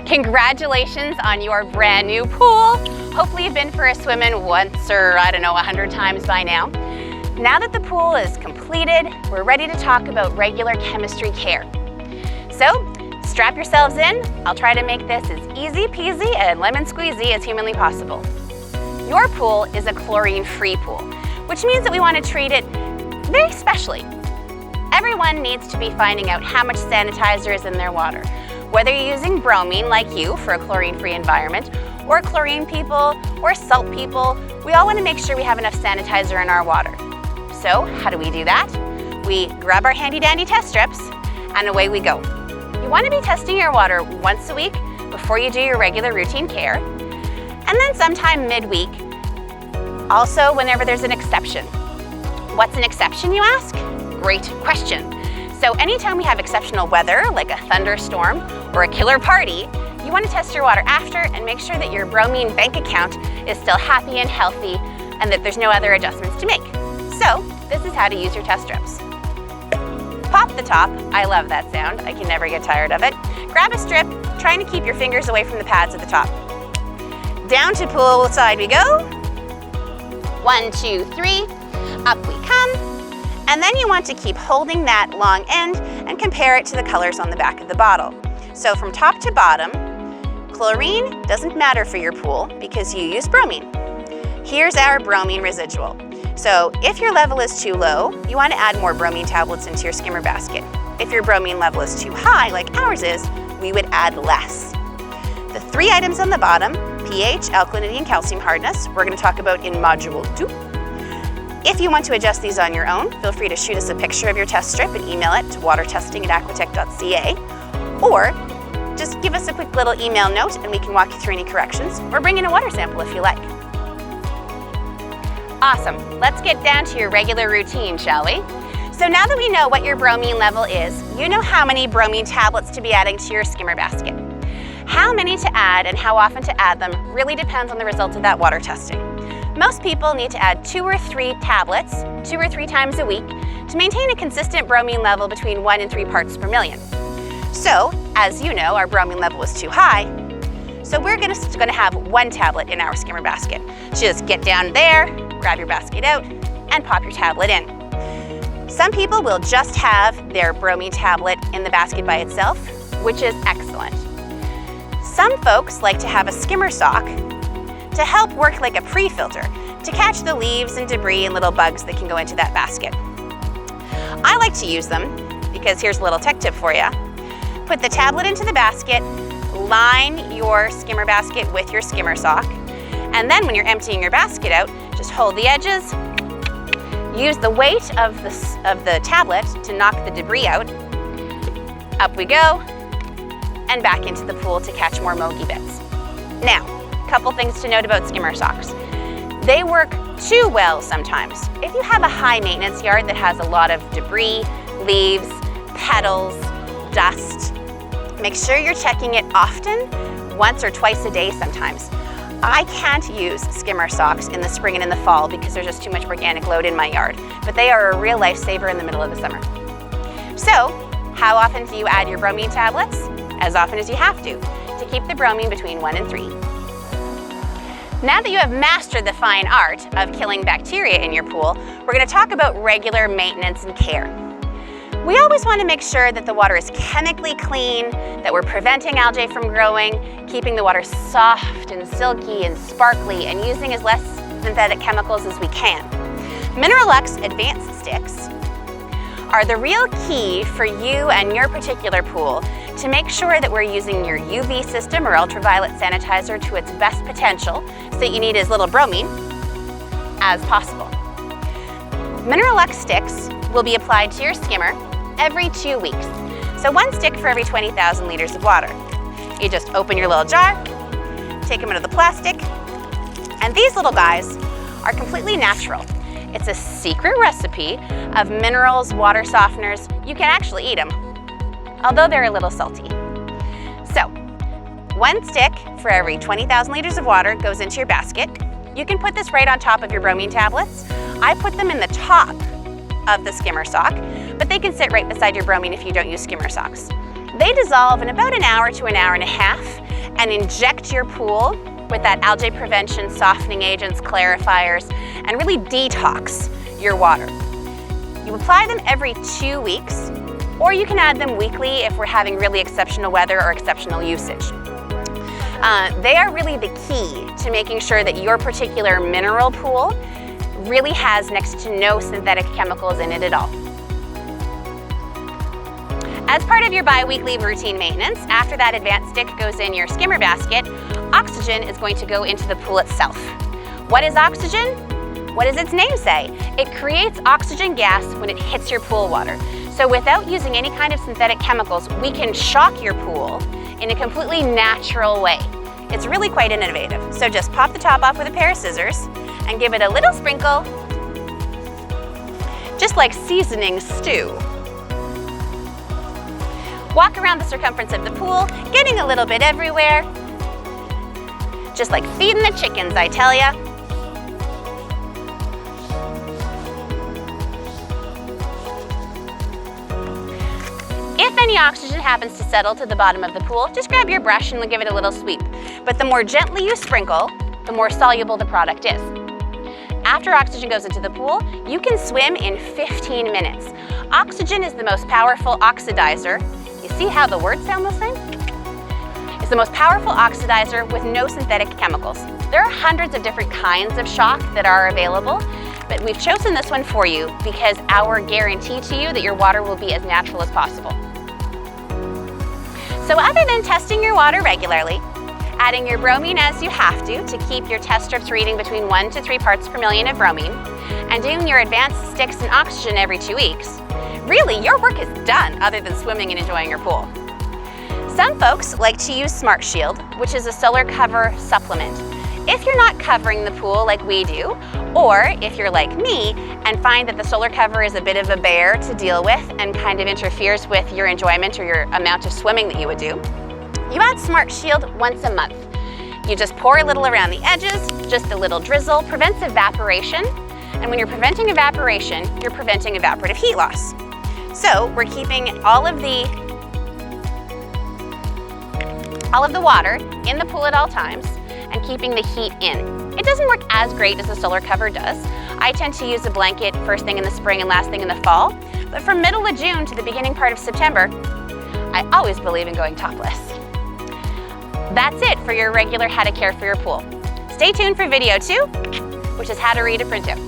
Congratulations on your brand new pool. Hopefully you've been for a swim in once or I don't know, 100 times by now. Now that the pool is completed, we're ready to talk about regular chemistry care. So strap yourselves in. I'll try to make this as easy peasy and lemon squeezy as humanly possible. Your pool is a chlorine-free pool, which means that we want to treat it very specially. Everyone needs to be finding out how much sanitizer is in their water. Whether you're using bromine like you for a chlorine-free environment, or chlorine people, or salt people, we all want to make sure we have enough sanitizer in our water. So how do we do that? We grab our handy-dandy test strips and away we go. You want to be testing your water once a week before you do your regular routine care, and then sometime midweek, also whenever there's an exception. What's an exception, you ask? Great question. So anytime we have exceptional weather, like a thunderstorm or a killer party, you want to test your water after and make sure that your bromine bank account is still happy and healthy and that there's no other adjustments to make. So this is how to use your test strips. Pop the top. I love that sound. I can never get tired of it. Grab a strip, trying to keep your fingers away from the pads at the top. Down to pool side we go. 1, 2, 3. Up we come. And then you want to keep holding that long end and compare it to the colors on the back of the bottle. So from top to bottom, chlorine doesn't matter for your pool because you use bromine. Here's our bromine residual. So if your level is too low, you want to add more bromine tablets into your skimmer basket. If your bromine level is too high, like ours is, we would add less. The 3 items on the bottom, pH, alkalinity, and calcium hardness, we're going to talk about in Module 2. If you want to adjust these on your own, feel free to shoot us a picture of your test strip and email it to watertesting@aquatech.ca, or just give us a quick little email note and we can walk you through any corrections, or bring in a water sample if you like. Awesome, let's get down to your regular routine, shall we? So now that we know what your bromine level is, you know how many bromine tablets to be adding to your skimmer basket. How many to add and how often to add them really depends on the results of that water testing. Most people need to add 2 or 3 tablets 2 or 3 times a week to maintain a consistent bromine level between 1 and 3 parts per million. So, as you know, our bromine level was too high, so we're going to have 1 tablet in our skimmer basket. Just get down there, grab your basket out, and pop your tablet in. Some people will just have their bromine tablet in the basket by itself, which is excellent. Some folks like to have a skimmer sock to help work like a pre-filter to catch the leaves and debris and little bugs that can go into that basket. I like to use them because here's a little tech tip for you. Put the tablet into the basket, line your skimmer basket with your skimmer sock, and then when you're emptying your basket out, just hold the edges, use the weight of the tablet to knock the debris out. Up we go, and back into the pool to catch more moggy bits. Now, couple things to note about skimmer socks. They work too well sometimes. If you have a high maintenance yard that has a lot of debris, leaves, petals, dust, make sure you're checking it often, once or twice a day sometimes. I can't use skimmer socks in the spring and in the fall because there's just too much organic load in my yard, but they are a real lifesaver in the middle of the summer. So, how often do you add your bromine tablets? As often as you have to keep the bromine between 1 and 3. Now that you have mastered the fine art of killing bacteria in your pool, we're going to talk about regular maintenance and care. We always want to make sure that the water is chemically clean, that we're preventing algae from growing, keeping the water soft and silky and sparkly, and using as less synthetic chemicals as we can. Mineraluxe Advanced Sticks are the real key for you and your particular pool to make sure that we're using your UV system or ultraviolet sanitizer to its best potential so that you need as little bromine as possible. Mineralux sticks will be applied to your skimmer every 2 weeks. So 1 stick for every 20,000 liters of water. You just open your little jar, take them out of the plastic, and these little guys are completely natural. It's a secret recipe of minerals, water softeners. You can actually eat them, although they're a little salty. So, 1 stick for every 20,000 liters of water goes into your basket. You can put this right on top of your bromine tablets. I put them in the top of the skimmer sock, but they can sit right beside your bromine if you don't use skimmer socks. They dissolve in about an hour to an hour and a half, and inject your pool with that algae prevention, softening agents, clarifiers, and really detox your water. You apply them every 2 weeks, or you can add them weekly if we're having really exceptional weather or exceptional usage. They are really the key to making sure that your particular mineral pool really has next to no synthetic chemicals in it at all. As part of your bi-weekly routine maintenance, after that advanced stick goes in your skimmer basket, oxygen is going to go into the pool itself. What is oxygen? What does its name say? It creates oxygen gas when it hits your pool water. So without using any kind of synthetic chemicals, we can shock your pool in a completely natural way. It's really quite innovative. So just pop the top off with a pair of scissors and give it a little sprinkle, just like seasoning stew. Walk around the circumference of the pool, getting a little bit everywhere. Just like feeding the chickens, I tell ya. If any oxygen happens to settle to the bottom of the pool, just grab your brush and give it a little sweep. But the more gently you sprinkle, the more soluble the product is. After oxygen goes into the pool, you can swim in 15 minutes. Oxygen is the most powerful oxidizer. You see how the words sound the same? It's the most powerful oxidizer with no synthetic chemicals. There are hundreds of different kinds of shock that are available, but we've chosen this one for you because our guarantee to you that your water will be as natural as possible. So other than testing your water regularly, adding your bromine as you have to keep your test strips reading between 1 to 3 parts per million of bromine, and doing your advanced sticks and oxygen every 2 weeks, really your work is done other than swimming and enjoying your pool. Some folks like to use Smart Shield, which is a solar cover supplement. If you're not covering the pool like we do, or if you're like me and find that the solar cover is a bit of a bear to deal with and kind of interferes with your enjoyment or your amount of swimming that you would do, you add Smart Shield once a month. You just pour a little around the edges, just a little drizzle, prevents evaporation, and when you're preventing evaporation, you're preventing evaporative heat loss. So we're keeping all of the water in the pool at all times and keeping the heat in. It doesn't work as great as the solar cover does. I tend to use a blanket first thing in the spring and last thing in the fall, but from middle of June to the beginning part of September, I always believe in going topless. That's it for your regular how to care for your pool. Stay tuned for video 2, which is how to read a printout.